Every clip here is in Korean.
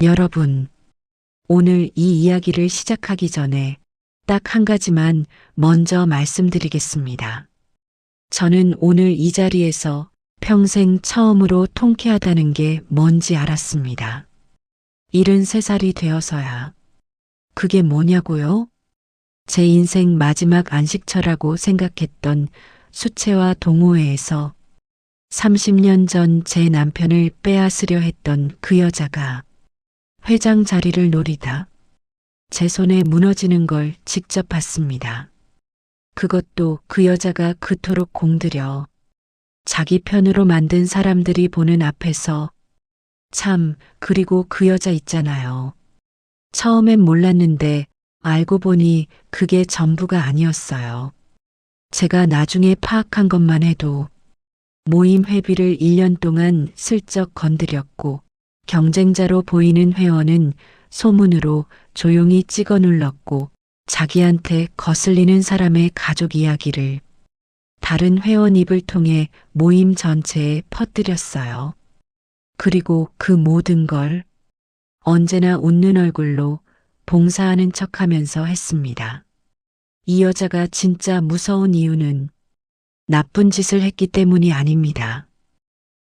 여러분, 오늘 이 이야기를 시작하기 전에 딱 한 가지만 먼저 말씀드리겠습니다. 저는 오늘 이 자리에서 평생 처음으로 통쾌하다는 게 뭔지 알았습니다. 73살이 되어서야. 그게 뭐냐고요? 제 인생 마지막 안식처라고 생각했던 수채화 동호회에서 30년 전 제 남편을 빼앗으려 했던 그 여자가 회장 자리를 노리다 제 손에 무너지는 걸 직접 봤습니다. 그것도 그 여자가 그토록 공들여 자기 편으로 만든 사람들이 보는 앞에서. 참, 그리고 그 여자 있잖아요. 처음엔 몰랐는데 알고 보니 그게 전부가 아니었어요. 제가 나중에 파악한 것만 해도 모임 회비를 1년 동안 슬쩍 건드렸고 경쟁자로 보이는 회원은 소문으로 조용히 찍어 눌렀고 자기한테 거슬리는 사람의 가족 이야기를 다른 회원 입을 통해 모임 전체에 퍼뜨렸어요. 그리고 그 모든 걸 언제나 웃는 얼굴로 봉사하는 척하면서 했습니다. 이 여자가 진짜 무서운 이유는 나쁜 짓을 했기 때문이 아닙니다.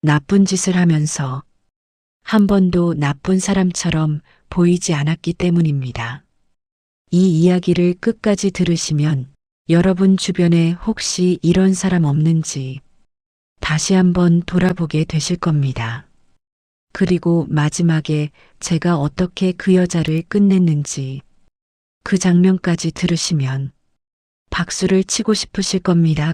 나쁜 짓을 하면서 한 번도 나쁜 사람처럼 보이지 않았기 때문입니다. 이 이야기를 끝까지 들으시면 여러분 주변에 혹시 이런 사람 없는지 다시 한번 돌아보게 되실 겁니다. 그리고 마지막에 제가 어떻게 그 여자를 끝냈는지 그 장면까지 들으시면 박수를 치고 싶으실 겁니다.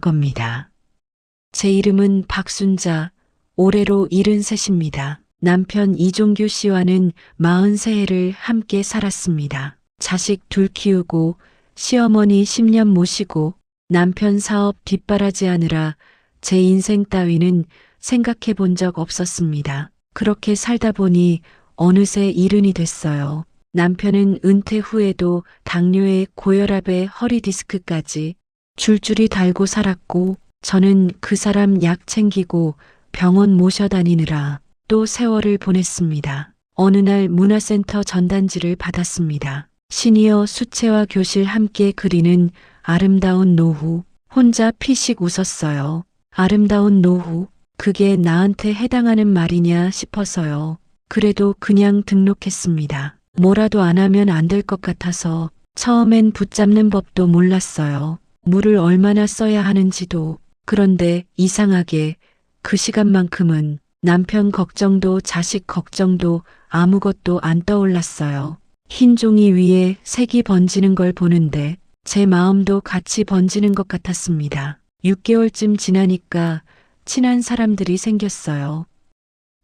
제 이름은 박순자, 올해로 73입니다. 남편 이종규 씨와는 43해를 함께 살았습니다. 자식 둘 키우고 시어머니 10년 모시고 남편 사업 뒷바라지하느라 제 인생 따위는 생각해 본 적 없었습니다. 그렇게 살다 보니 어느새 70이 됐어요. 남편은 은퇴 후에도 당뇨에 고혈압에 허리 디스크까지 줄줄이 달고 살았고 저는 그 사람 약 챙기고 병원 모셔 다니느라 또 세월을 보냈습니다. 어느 날 문화센터 전단지를 받았습니다. 시니어 수채화 교실 함께 그리는 아름다운 노후. 혼자 피식 웃었어요. 아름다운 노후. 그게 나한테 해당하는 말이냐 싶어서요. 그래도 그냥 등록했습니다. 뭐라도 안 하면 안 될 것 같아서 처음엔 붙잡는 법도 몰랐어요. 물을 얼마나 써야 하는지도. 그런데 이상하게 그 시간만큼은 남편 걱정도 자식 걱정도 아무것도 안 떠올랐어요. 흰 종이 위에 색이 번지는 걸 보는데 제 마음도 같이 번지는 것 같았습니다. 6개월쯤 지나니까 친한 사람들이 생겼어요.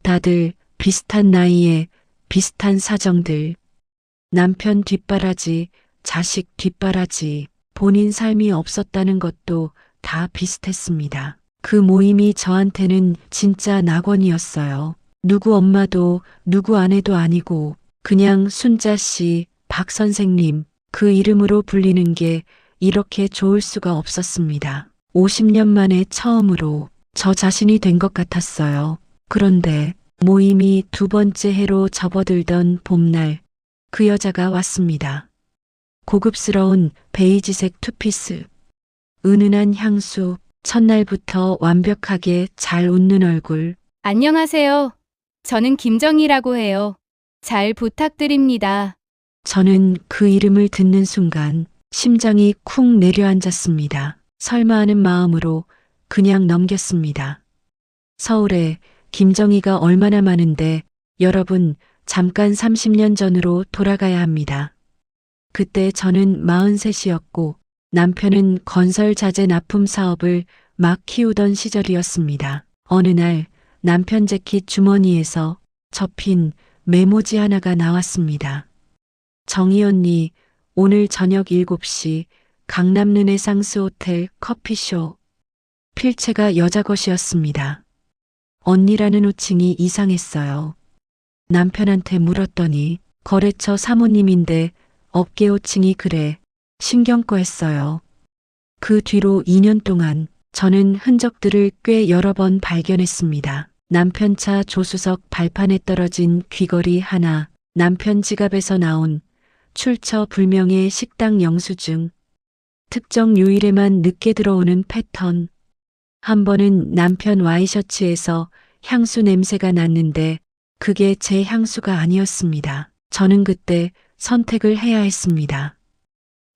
다들 비슷한 나이에 비슷한 사정들. 남편 뒷바라지, 자식 뒷바라지, 본인 삶이 없었다는 것도 다 비슷했습니다. 그 모임이 저한테는 진짜 낙원이었어요. 누구 엄마도 누구 아내도 아니고 그냥 순자 씨, 박 선생님 그 이름으로 불리는 게 이렇게 좋을 수가 없었습니다. 50년 만에 처음으로 저 자신이 된 것 같았어요. 그런데 모임이 두 번째 해로 접어들던 봄날 그 여자가 왔습니다. 고급스러운 베이지색 투피스, 은은한 향수, 첫날부터 완벽하게 잘 웃는 얼굴. 안녕하세요. 저는 김정희라고 해요. 잘 부탁드립니다. 저는 그 이름을 듣는 순간 심장이 쿵 내려앉았습니다. 설마 하는 마음으로 그냥 넘겼습니다. 서울에 김정희가 얼마나 많은데 여러분 잠깐 30년 전으로 돌아가야 합니다. 그때 저는 43이었고 남편은 건설 자재 납품 사업을 막 키우던 시절이었습니다. 어느 날 남편 재킷 주머니에서 접힌 메모지 하나가 나왔습니다. 정희 언니, 오늘 저녁 7시 강남 르네상스 호텔 커피쇼. 필체가 여자 것이었습니다. 언니라는 호칭이 이상했어요. 남편한테 물었더니 거래처 사모님인데 업계 호칭이 그래 신경꺼 했어요. 그 뒤로 2년 동안 저는 흔적들을 꽤 여러 번 발견했습니다. 남편 차 조수석 발판에 떨어진 귀걸이 하나, 남편 지갑에서 나온 출처 불명의 식당 영수증, 특정 요일에만 늦게 들어오는 패턴. 한 번은 남편 와이셔츠에서 향수 냄새가 났는데 그게 제 향수가 아니었습니다. 저는 그때 선택을 해야 했습니다.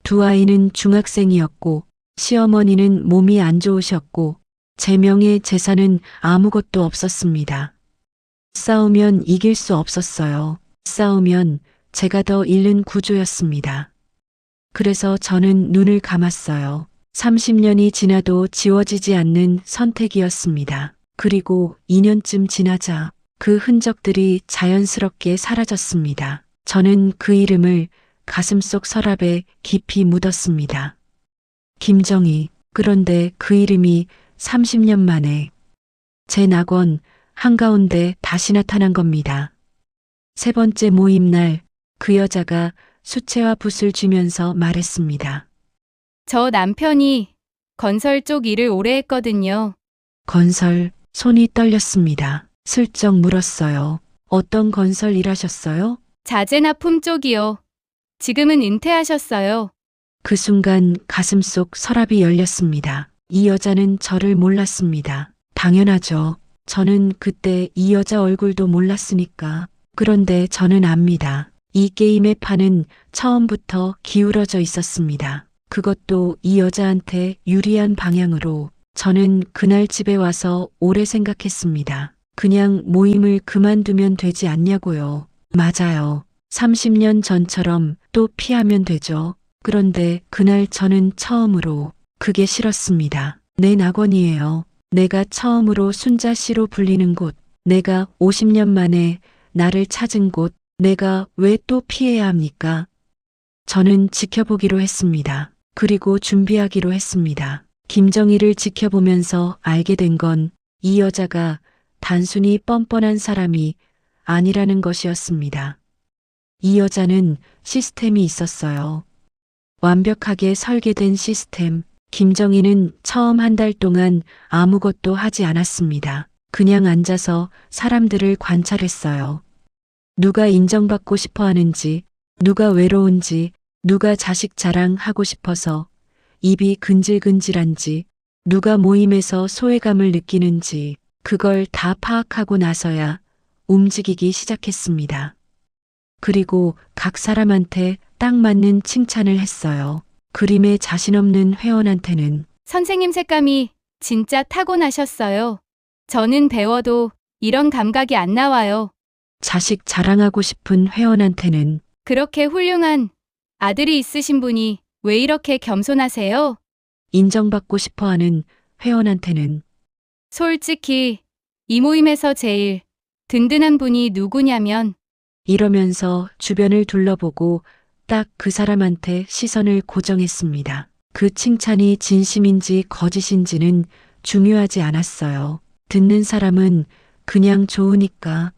두 아이는 중학생이었고 시어머니는 몸이 안 좋으셨고 제 명의 재산은 아무것도 없었습니다. 싸우면 이길 수 없었어요. 싸우면 제가 더 잃는 구조였습니다. 그래서 저는 눈을 감았어요. 30년이 지나도 지워지지 않는 선택이었습니다. 그리고 2년쯤 지나자 그 흔적들이 자연스럽게 사라졌습니다. 저는 그 이름을 가슴속 서랍에 깊이 묻었습니다. 김정희. 그런데 그 이름이 30년 만에 제 낙원 한가운데 다시 나타난 겁니다. 세 번째 모임 날 그 여자가 수채화 붓을 쥐면서 말했습니다. 저 남편이 건설 쪽 일을 오래 했거든요. 건설. 손이 떨렸습니다. 슬쩍 물었어요. 어떤 건설 일하셨어요? 자재납품 쪽이요. 지금은 은퇴하셨어요. 그 순간 가슴속 서랍이 열렸습니다. 이 여자는 저를 몰랐습니다. 당연하죠. 저는 그때 이 여자 얼굴도 몰랐으니까. 그런데 저는 압니다. 이 게임의 판은 처음부터 기울어져 있었습니다. 그것도 이 여자한테 유리한 방향으로. 저는 그날 집에 와서 오래 생각했습니다. 그냥 모임을 그만두면 되지 않냐고요. 맞아요. 30년 전처럼 또 피하면 되죠. 그런데 그날 저는 처음으로 그게 싫었습니다. 내 낙원이에요. 내가 처음으로 순자 씨로 불리는 곳. 내가 50년 만에 나를 찾은 곳. 내가 왜 또 피해야 합니까? 저는 지켜보기로 했습니다. 그리고 준비하기로 했습니다. 김정희를 지켜보면서 알게 된 건 이 여자가 단순히 뻔뻔한 사람이 아니라는 것이었습니다. 이 여자는 시스템이 있었어요. 완벽하게 설계된 시스템. 김정희는 처음 한 달 동안 아무것도 하지 않았습니다. 그냥 앉아서 사람들을 관찰했어요. 누가 인정받고 싶어 하는지, 누가 외로운지, 누가 자식 자랑하고 싶어서 입이 근질근질한지, 누가 모임에서 소외감을 느끼는지, 그걸 다 파악하고 나서야 움직이기 시작했습니다. 그리고 각 사람한테 딱 맞는 칭찬을 했어요. 그림에 자신 없는 회원한테는 선생님 색감이 진짜 타고나셨어요. 저는 배워도 이런 감각이 안 나와요. 자식 자랑하고 싶은 회원한테는 그렇게 훌륭한 아들이 있으신 분이 왜 이렇게 겸손하세요? 인정받고 싶어하는 회원한테는 솔직히 이 모임에서 제일 든든한 분이 누구냐면 이러면서 주변을 둘러보고 딱 그 사람한테 시선을 고정했습니다. 그 칭찬이 진심인지 거짓인지는 중요하지 않았어요. 듣는 사람은 그냥 좋으니까.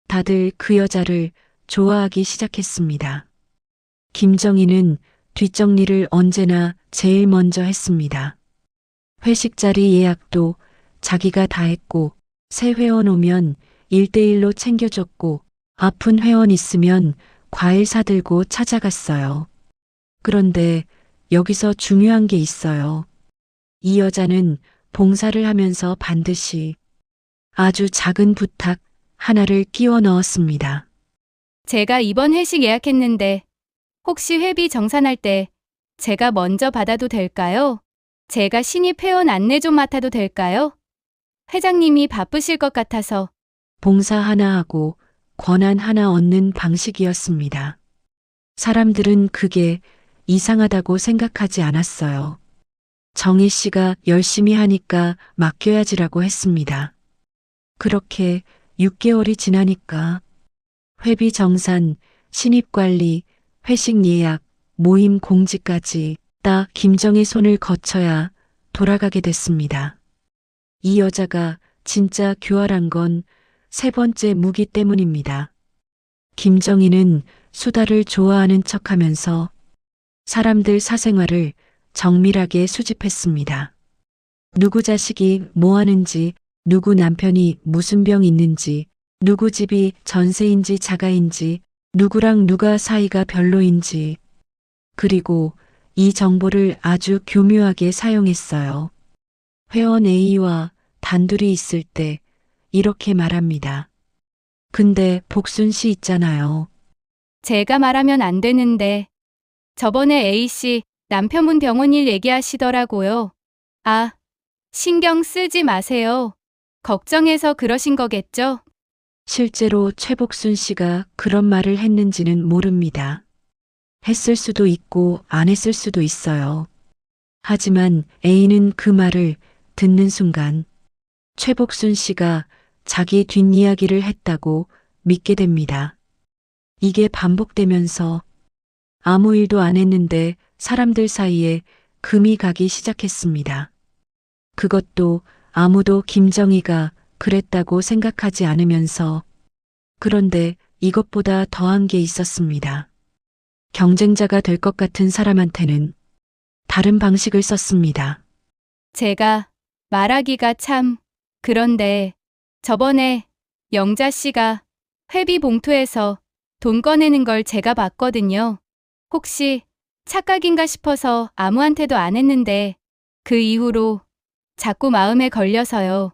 다들 그 여자를 좋아하기 시작했습니다. 김정희는 뒷정리를 언제나 제일 먼저 했습니다. 회식 자리 예약도 자기가 다 했고, 새 회원 오면 1대1로 챙겨줬고, 아픈 회원 있으면 과일 사들고 찾아갔어요. 그런데 여기서 중요한 게 있어요. 이 여자는 봉사를 하면서 반드시 아주 작은 부탁 하나를 끼워 넣었습니다. 제가 이번 회식 예약했는데 혹시 회비 정산할 때 제가 먼저 받아도 될까요? 제가 신입 회원 안내 좀 맡아도 될까요? 회장님이 바쁘실 것 같아서. 봉사 하나 하고 권한 하나 얻는 방식이었습니다. 사람들은 그게 이상하다고 생각하지 않았어요. 정희 씨가 열심히 하니까 맡겨야지라고 했습니다. 그렇게 6개월이 지나니까 회비 정산, 신입관리, 회식 예약, 모임 공지까지 다 김정희 손을 거쳐야 돌아가게 됐습니다. 이 여자가 진짜 교활한 건 세 번째 무기 때문입니다. 김정희는 수다를 좋아하는 척하면서 사람들 사생활을 정밀하게 수집했습니다. 누구 자식이 뭐 하는지, 누구 남편이 무슨 병 있는지, 누구 집이 전세인지 자가인지, 누구랑 누가 사이가 별로인지, 그리고 이 정보를 아주 교묘하게 사용했어요. 회원 A와 단둘이 있을 때 이렇게 말합니다. 근데 복순 씨 있잖아요. 제가 말하면 안 되는데. 저번에 A씨 남편분 병원 일 얘기하시더라고요. 아, 신경 쓰지 마세요. 걱정해서 그러신 거겠죠? 실제로 최복순 씨가 그런 말을 했는지는 모릅니다. 했을 수도 있고 안 했을 수도 있어요. 하지만 A는 그 말을 듣는 순간 최복순 씨가 자기 뒷이야기를 했다고 믿게 됩니다. 이게 반복되면서 아무 일도 안 했는데 사람들 사이에 금이 가기 시작했습니다. 그것도 아무도 김정희가 그랬다고 생각하지 않으면서. 그런데 이것보다 더한 게 있었습니다. 경쟁자가 될 것 같은 사람한테는 다른 방식을 썼습니다. 제가 말하기가 참. 그런데 저번에 영자 씨가 회비 봉투에서 돈 꺼내는 걸 제가 봤거든요. 혹시 착각인가 싶어서 아무한테도 안 했는데 그 이후로 자꾸 마음에 걸려서요.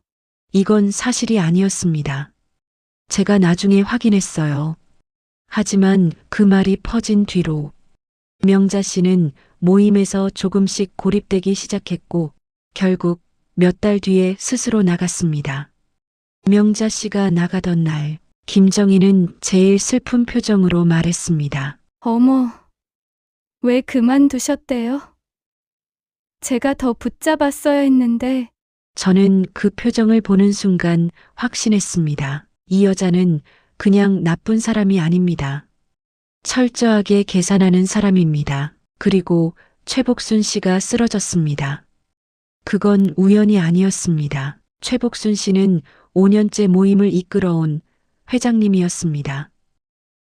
이건 사실이 아니었습니다. 제가 나중에 확인했어요. 하지만 그 말이 퍼진 뒤로 명자 씨는 모임에서 조금씩 고립되기 시작했고 결국 몇 달 뒤에 스스로 나갔습니다. 명자 씨가 나가던 날 김정희는 제일 슬픈 표정으로 말했습니다. 어머, 왜 그만두셨대요? 제가 더 붙잡았어야 했는데. 저는 그 표정을 보는 순간 확신했습니다. 이 여자는 그냥 나쁜 사람이 아닙니다. 철저하게 계산하는 사람입니다. 그리고 최복순 씨가 쓰러졌습니다. 그건 우연이 아니었습니다. 최복순 씨는 5년째 모임을 이끌어온 회장님이었습니다.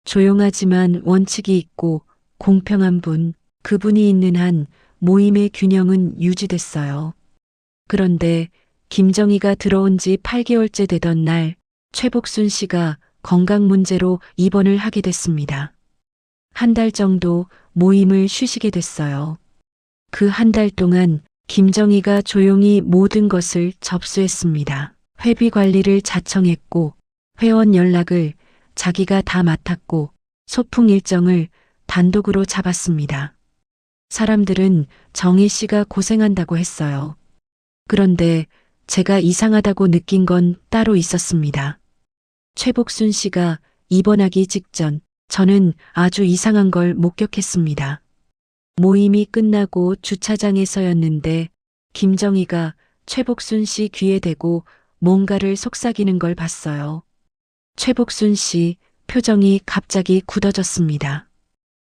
조용하지만 원칙이 있고 공평한 분, 그분이 있는 한 모임의 균형은 유지됐어요. 그런데 김정희가 들어온 지 8개월째 되던 날 최복순 씨가 건강 문제로 입원을 하게 됐습니다. 한 달 정도 모임을 쉬시게 됐어요. 그 한 달 동안 김정희가 조용히 모든 것을 접수했습니다. 회비 관리를 자청했고 회원 연락을 자기가 다 맡았고 소풍 일정을 단독으로 잡았습니다. 사람들은 정희 씨가 고생한다고 했어요. 그런데 제가 이상하다고 느낀 건 따로 있었습니다. 최복순 씨가 입원하기 직전 저는 아주 이상한 걸 목격했습니다. 모임이 끝나고 주차장에서였는데 김정희가 최복순 씨 귀에 대고 뭔가를 속삭이는 걸 봤어요. 최복순 씨 표정이 갑자기 굳어졌습니다.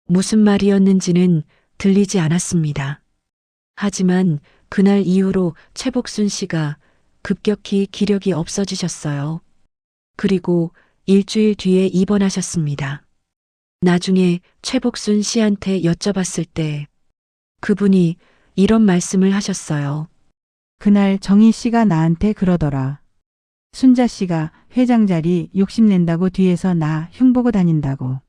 무슨 말이었는지는 들리지 않았습니다. 하지만 그날 이후로 최복순 씨가 급격히 기력이 없어지셨어요. 그리고 일주일 뒤에 입원하셨습니다. 나중에 최복순 씨한테 여쭤봤을 때 그분이 이런 말씀을 하셨어요. 그날 정희 씨가 나한테 그러더라. 순자 씨가 회장 자리 욕심낸다고 뒤에서 나 흉보고 다닌다고.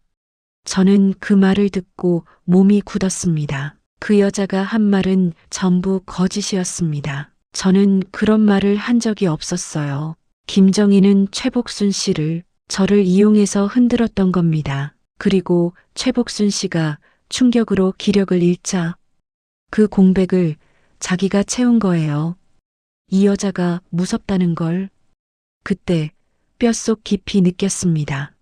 저는 그 말을 듣고 몸이 굳었습니다. 그 여자가 한 말은 전부 거짓이었습니다. 저는 그런 말을 한 적이 없었어요. 김정희는 최복순 씨를 저를 이용해서 흔들었던 겁니다. 그리고 최복순 씨가 충격으로 기력을 잃자 그 공백을 자기가 채운 거예요. 이 여자가 무섭다는 걸 그때 뼛속 깊이 느꼈습니다.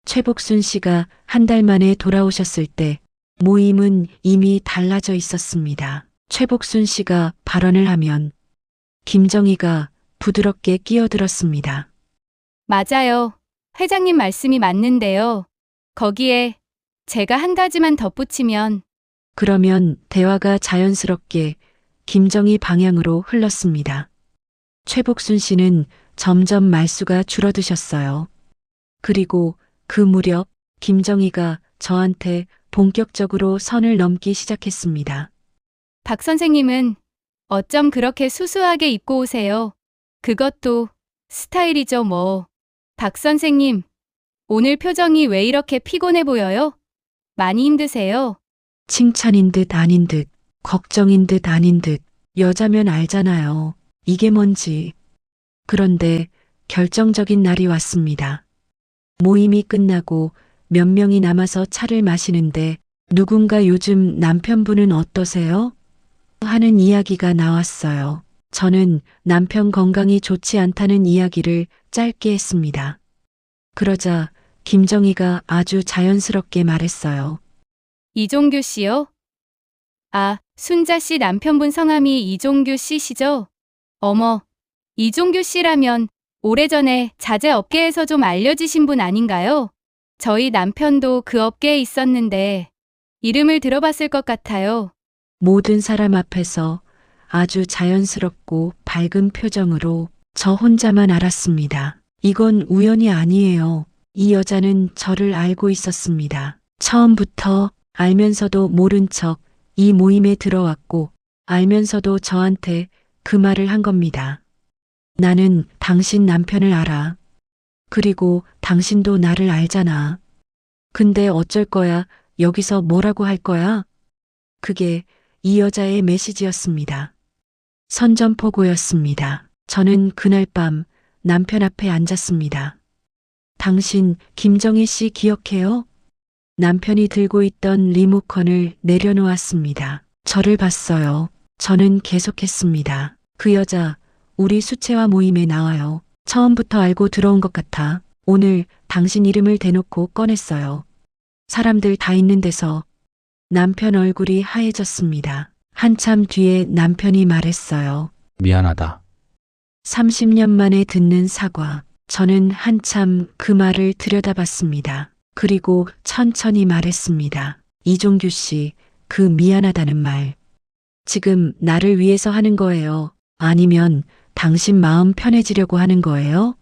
최복순 씨가 한 달 만에 돌아오셨을 때 모임은 이미 달라져 있었습니다. 최복순 씨가 발언을 하면 김정희가 부드럽게 끼어들었습니다. 맞아요. 회장님 말씀이 맞는데요. 거기에 제가 한 가지만 덧붙이면 그러면 대화가 자연스럽게 김정희 방향으로 흘렀습니다. 최복순 씨는 점점 말수가 줄어드셨어요. 그리고 그 무렵 김정희가 저한테 본격적으로 선을 넘기 시작했습니다. 박 선생님은 어쩜 그렇게 수수하게 입고 오세요? 그것도 스타일이죠 뭐. 박 선생님, 오늘 표정이 왜 이렇게 피곤해 보여요? 많이 힘드세요? 칭찬인 듯 아닌 듯, 걱정인 듯 아닌 듯, 여자면 알잖아요. 이게 뭔지. 그런데 결정적인 날이 왔습니다. 모임이 끝나고 몇 명이 남아서 차를 마시는데 누군가 요즘 남편분은 어떠세요? 하는 이야기가 나왔어요. 저는 남편 건강이 좋지 않다는 이야기를 짧게 했습니다. 그러자 김정희가 아주 자연스럽게 말했어요. 이종규 씨요? 아, 순자 씨 남편분 성함이 이종규 씨시죠? 어머, 이종규 씨라면 오래전에 자재 업계에서 좀 알려지신 분 아닌가요? 저희 남편도 그 업계에 있었는데 이름을 들어봤을 것 같아요. 모든 사람 앞에서 아주 자연스럽고 밝은 표정으로 저 혼자만 알았습니다. 이건 우연이 아니에요. 이 여자는 저를 알고 있었습니다. 처음부터 알면서도 모른 척 이 모임에 들어왔고 알면서도 저한테 그 말을 한 겁니다. 나는 당신 남편을 알아. 그리고 당신도 나를 알잖아. 근데 어쩔 거야? 여기서 뭐라고 할 거야? 그게 이 여자의 메시지였습니다. 선전포고였습니다. 저는 그날 밤 남편 앞에 앉았습니다. 당신 김정희 씨 기억해요? 남편이 들고 있던 리모컨을 내려놓았습니다. 저를 봤어요. 저는 계속했습니다. 그 여자 우리 수채화 모임에 나와요. 처음부터 알고 들어온 것 같아. 오늘 당신 이름을 대놓고 꺼냈어요. 사람들 다 있는 데서. 남편 얼굴이 하얘졌습니다. 한참 뒤에 남편이 말했어요. 미안하다. 30년 만에 듣는 사과. 저는 한참 그 말을 들여다봤습니다. 그리고 천천히 말했습니다. 이종규 씨, 그 미안하다는 말. 지금 나를 위해서 하는 거예요? 아니면 당신 마음 편해지려고 하는 거예요?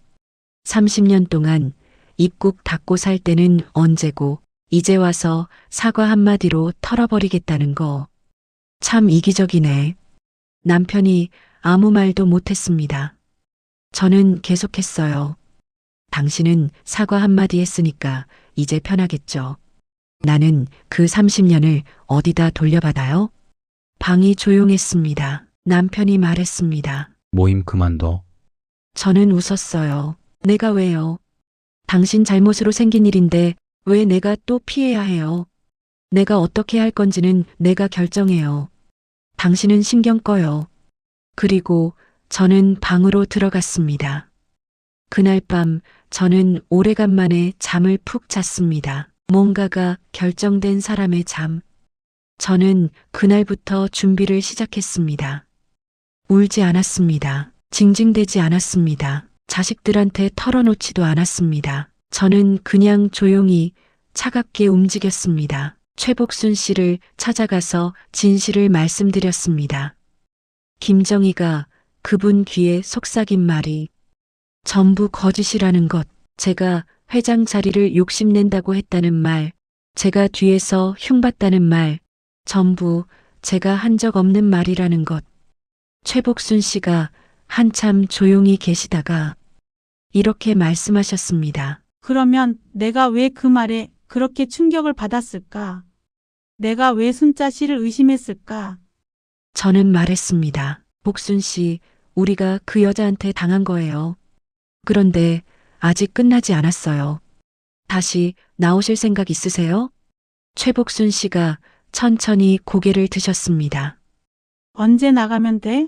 30년 동안 입국 닫고 살 때는 언제고 이제 와서 사과 한마디로 털어버리겠다는 거. 참 이기적이네. 남편이 아무 말도 못했습니다. 저는 계속했어요. 당신은 사과 한마디 했으니까 이제 편하겠죠. 나는 그 30년을 어디다 돌려받아요? 방이 조용했습니다. 남편이 말했습니다. 모임 그만둬. 저는 웃었어요. 내가 왜요? 당신 잘못으로 생긴 일인데 왜 내가 또 피해야 해요? 내가 어떻게 할 건지는 내가 결정해요. 당신은 신경 꺼요. 그리고 저는 방으로 들어갔습니다. 그날 밤 저는 오래간만에 잠을 푹 잤습니다. 뭔가가 결정된 사람의 잠. 저는 그날부터 준비를 시작했습니다. 울지 않았습니다. 징징대지 않았습니다. 자식들한테 털어놓지도 않았습니다. 저는 그냥 조용히 차갑게 움직였습니다. 최복순 씨를 찾아가서 진실을 말씀드렸습니다. 김정희가 그분 귀에 속삭인 말이 전부 거짓이라는 것, 제가 회장 자리를 욕심낸다고 했다는 말, 제가 뒤에서 흉봤다는 말, 전부 제가 한 적 없는 말이라는 것. 최복순 씨가 한참 조용히 계시다가 이렇게 말씀하셨습니다. 그러면 내가 왜 그 말에 그렇게 충격을 받았을까? 내가 왜 순자 씨를 의심했을까? 저는 말했습니다. 복순 씨, 우리가 그 여자한테 당한 거예요. 그런데 아직 끝나지 않았어요. 다시 나오실 생각 있으세요? 최복순 씨가 천천히 고개를 드셨습니다. 언제 나가면 돼?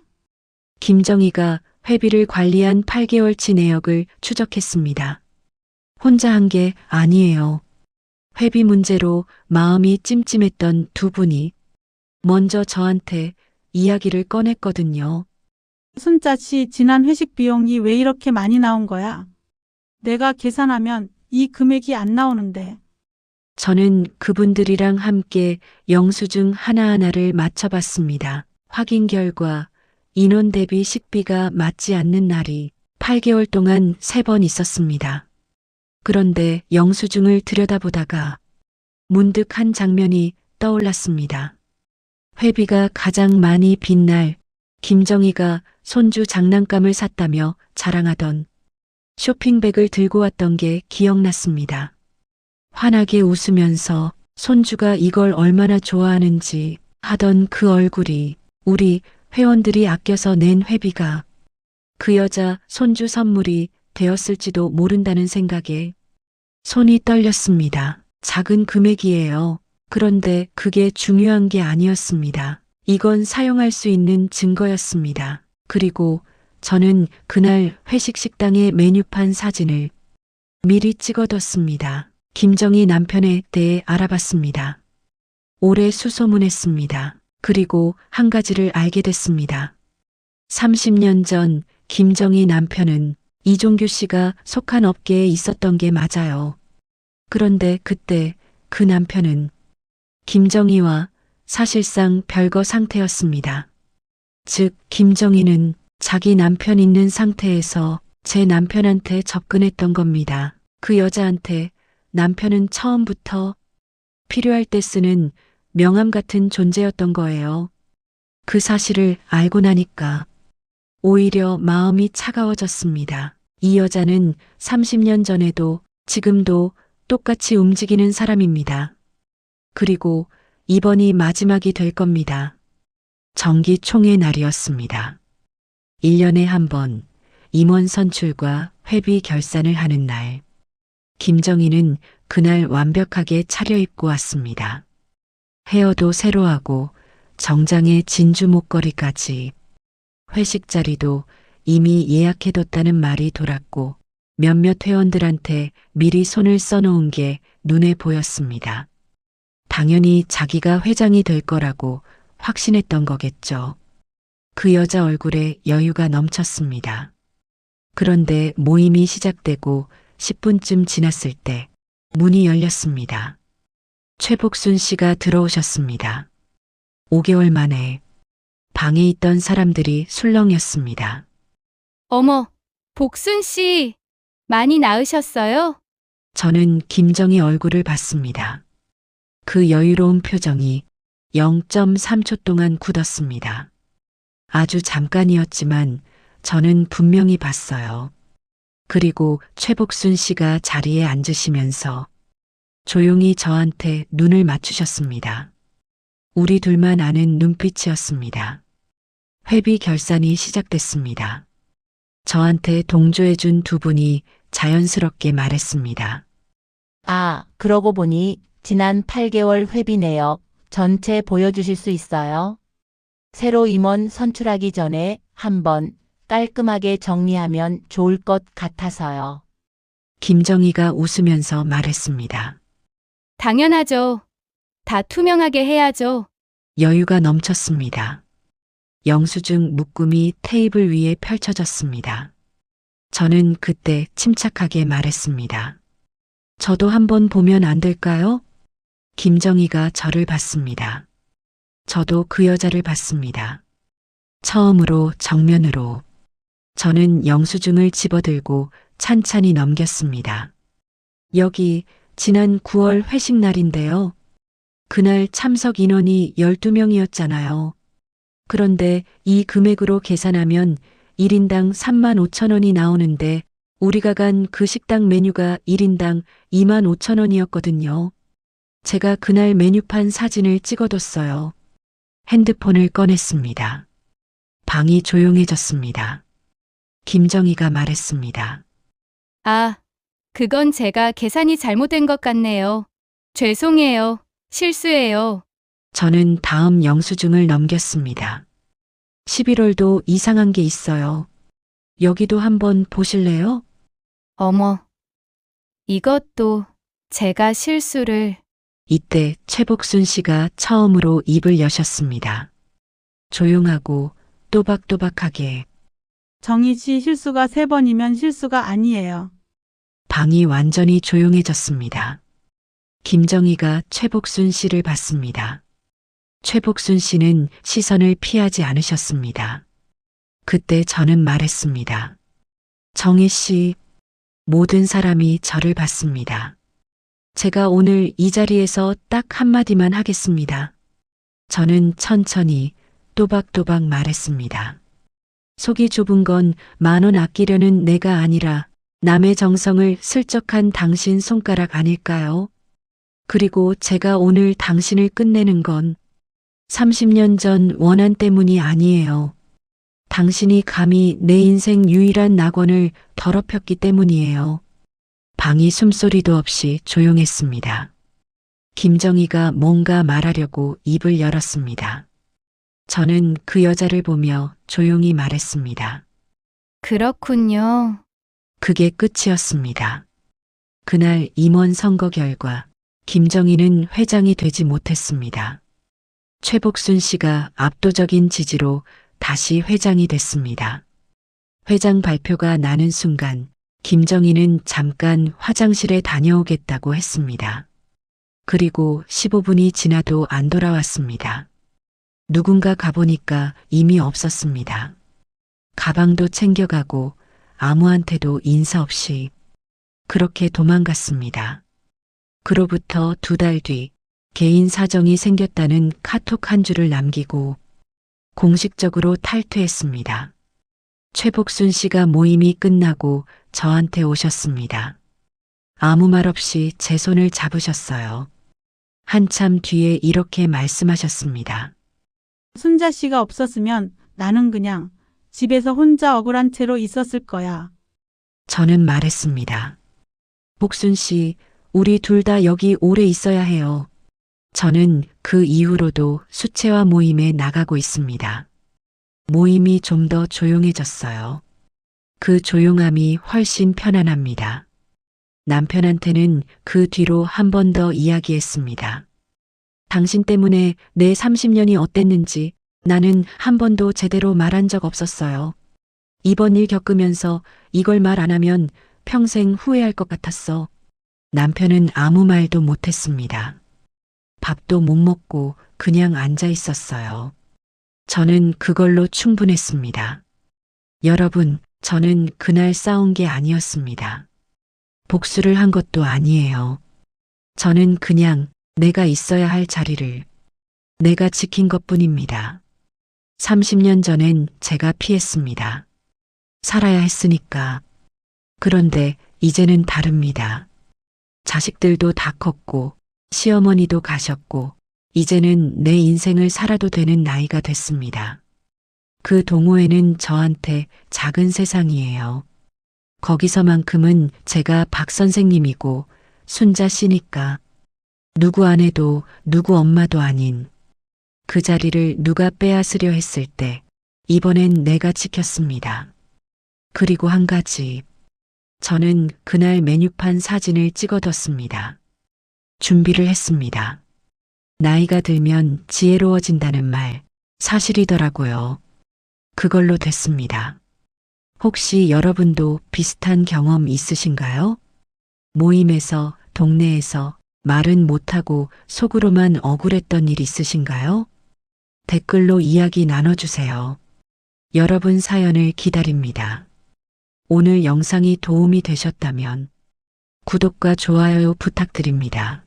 김정희가 회비를 관리한 8개월치 내역을 추적했습니다. 혼자 한 게 아니에요. 회비 문제로 마음이 찜찜했던 두 분이 먼저 저한테 이야기를 꺼냈거든요. 순자 씨 지난 회식 비용이 왜 이렇게 많이 나온 거야? 내가 계산하면 이 금액이 안 나오는데. 저는 그분들이랑 함께 영수증 하나하나를 맞춰봤습니다. 확인 결과 인원 대비 식비가 맞지 않는 날이 8개월 동안 3번 있었습니다. 그런데 영수증을 들여다보다가 문득 한 장면이 떠올랐습니다. 회비가 가장 많이 빈 날 김정희가 손주 장난감을 샀다며 자랑하던 쇼핑백을 들고 왔던 게 기억났습니다. 환하게 웃으면서 손주가 이걸 얼마나 좋아하는지 하던 그 얼굴이 우리 회원들이 아껴서 낸 회비가 그 여자 손주 선물이 되었을지도 모른다는 생각에 손이 떨렸습니다. 작은 금액이에요. 그런데 그게 중요한 게 아니었습니다. 이건 사용할 수 있는 증거였습니다. 그리고 저는 그날 회식 식당의 메뉴판 사진을 미리 찍어뒀습니다. 김정희 남편에 대해 알아봤습니다. 오래 수소문했습니다. 그리고 한 가지를 알게 됐습니다. 30년 전 김정희 남편은 이종규 씨가 속한 업계에 있었던 게 맞아요. 그런데 그때 그 남편은 김정희와 사실상 별거 상태였습니다. 즉, 김정희는 자기 남편 있는 상태에서 제 남편한테 접근했던 겁니다. 그 여자한테 남편은 처음부터 필요할 때 쓰는 명함 같은 존재였던 거예요. 그 사실을 알고 나니까 오히려 마음이 차가워졌습니다. 이 여자는 30년 전에도 지금도 똑같이 움직이는 사람입니다. 그리고 이번이 마지막이 될 겁니다. 정기 총회 날이었습니다. 1년에 한 번 임원 선출과 회비 결산을 하는 날. 김정희는 그날 완벽하게 차려입고 왔습니다. 헤어도 새로 하고 정장에 진주 목걸이까지. 회식 자리도 이미 예약해뒀다는 말이 돌았고 몇몇 회원들한테 미리 손을 써놓은 게 눈에 보였습니다. 당연히 자기가 회장이 될 거라고 확신했던 거겠죠. 그 여자 얼굴에 여유가 넘쳤습니다. 그런데 모임이 시작되고 10분쯤 지났을 때 문이 열렸습니다. 최복순 씨가 들어오셨습니다. 5개월 만에 방에 있던 사람들이 술렁였습니다. 어머, 복순 씨, 많이 나으셨어요? 저는 김정희 얼굴을 봤습니다. 그 여유로운 표정이 0.3초 동안 굳었습니다. 아주 잠깐이었지만 저는 분명히 봤어요. 그리고 최복순 씨가 자리에 앉으시면서 조용히 저한테 눈을 맞추셨습니다. 우리 둘만 아는 눈빛이었습니다. 회비 결산이 시작됐습니다. 저한테 동조해준 두 분이 자연스럽게 말했습니다. 아, 그러고 보니 지난 8개월 회비 내역 전체 보여주실 수 있어요? 새로 임원 선출하기 전에 한번 깔끔하게 정리하면 좋을 것 같아서요. 김정희가 웃으면서 말했습니다. 당연하죠. 다 투명하게 해야죠. 여유가 넘쳤습니다. 영수증 묶음이 테이블 위에 펼쳐졌습니다. 저는 그때 침착하게 말했습니다. 저도 한번 보면 안 될까요? 김정희가 저를 봤습니다. 저도 그 여자를 봤습니다. 처음으로 정면으로. 저는 영수증을 집어들고 찬찬히 넘겼습니다. 여기 지난 9월 회식 날인데요. 그날 참석 인원이 12명이었잖아요. 그런데 이 금액으로 계산하면 1인당 35,000원이 나오는데 우리가 간 그 식당 메뉴가 1인당 25,000원이었거든요. 제가 그날 메뉴판 사진을 찍어뒀어요. 핸드폰을 꺼냈습니다. 방이 조용해졌습니다. 김정희가 말했습니다. 아, 그건 제가 계산이 잘못된 것 같네요. 죄송해요. 실수예요. 저는 다음 영수증을 넘겼습니다. 11월도 이상한 게 있어요. 여기도 한번 보실래요? 어머, 이것도 제가 실수를. 이때 최복순 씨가 처음으로 입을 여셨습니다. 조용하고 또박또박하게. 정희 씨 실수가 3번이면 실수가 아니에요. 방이 완전히 조용해졌습니다. 김정희가 최복순 씨를 봤습니다. 최복순 씨는 시선을 피하지 않으셨습니다. 그때 저는 말했습니다. 정희 씨, 모든 사람이 저를 봤습니다. 제가 오늘 이 자리에서 딱 한마디만 하겠습니다. 저는 천천히 또박또박 말했습니다. 속이 좁은 건 10,000원 아끼려는 내가 아니라 남의 정성을 슬쩍한 당신 손가락 아닐까요? 그리고 제가 오늘 당신을 끝내는 건 30년 전 원한 때문이 아니에요. 당신이 감히 내 인생 유일한 낙원을 더럽혔기 때문이에요. 방이 숨소리도 없이 조용했습니다. 김정희가 뭔가 말하려고 입을 열었습니다. 저는 그 여자를 보며 조용히 말했습니다. 그렇군요. 그게 끝이었습니다. 그날 임원 선거 결과 김정희는 회장이 되지 못했습니다. 최복순 씨가 압도적인 지지로 다시 회장이 됐습니다. 회장 발표가 나는 순간 김정희는 잠깐 화장실에 다녀오겠다고 했습니다. 그리고 15분이 지나도 안 돌아왔습니다. 누군가 가보니까 이미 없었습니다. 가방도 챙겨가고 아무한테도 인사 없이 그렇게 도망갔습니다. 그로부터 2달 뒤 개인 사정이 생겼다는 카톡 한 줄을 남기고 공식적으로 탈퇴했습니다. 최복순 씨가 모임이 끝나고 저한테 오셨습니다. 아무 말 없이 제 손을 잡으셨어요. 한참 뒤에 이렇게 말씀하셨습니다. 순자 씨가 없었으면 나는 그냥 집에서 혼자 억울한 채로 있었을 거야. 저는 말했습니다. 복순 씨, 우리 둘 다 여기 오래 있어야 해요. 저는 그 이후로도 수채화 모임에 나가고 있습니다. 모임이 좀 더 조용해졌어요. 그 조용함이 훨씬 편안합니다. 남편한테는 그 뒤로 한 번 더 이야기했습니다. 당신 때문에 내 30년이 어땠는지 나는 한 번도 제대로 말한 적 없었어요. 이번 일 겪으면서 이걸 말 안 하면 평생 후회할 것 같았어. 남편은 아무 말도 못했습니다. 밥도 못 먹고 그냥 앉아 있었어요. 저는 그걸로 충분했습니다. 여러분, 저는 그날 싸운 게 아니었습니다. 복수를 한 것도 아니에요. 저는 그냥 내가 있어야 할 자리를 내가 지킨 것뿐입니다. 30년 전엔 제가 피했습니다. 살아야 했으니까. 그런데 이제는 다릅니다. 자식들도 다 컸고 시어머니도 가셨고 이제는 내 인생을 살아도 되는 나이가 됐습니다. 그 동호회는 저한테 작은 세상이에요. 거기서만큼은 제가 박 선생님이고 순자 씨니까 누구 아내도 누구 엄마도 아닌 그 자리를 누가 빼앗으려 했을 때 이번엔 내가 지켰습니다. 그리고 한 가지, 저는 그날 메뉴판 사진을 찍어뒀습니다. 준비를 했습니다. 나이가 들면 지혜로워진다는 말 사실이더라고요. 그걸로 됐습니다. 혹시 여러분도 비슷한 경험 있으신가요? 모임에서, 동네에서 말은 못하고 속으로만 억울했던 일 있으신가요? 댓글로 이야기 나눠주세요. 여러분 사연을 기다립니다. 오늘 영상이 도움이 되셨다면 구독과 좋아요 부탁드립니다.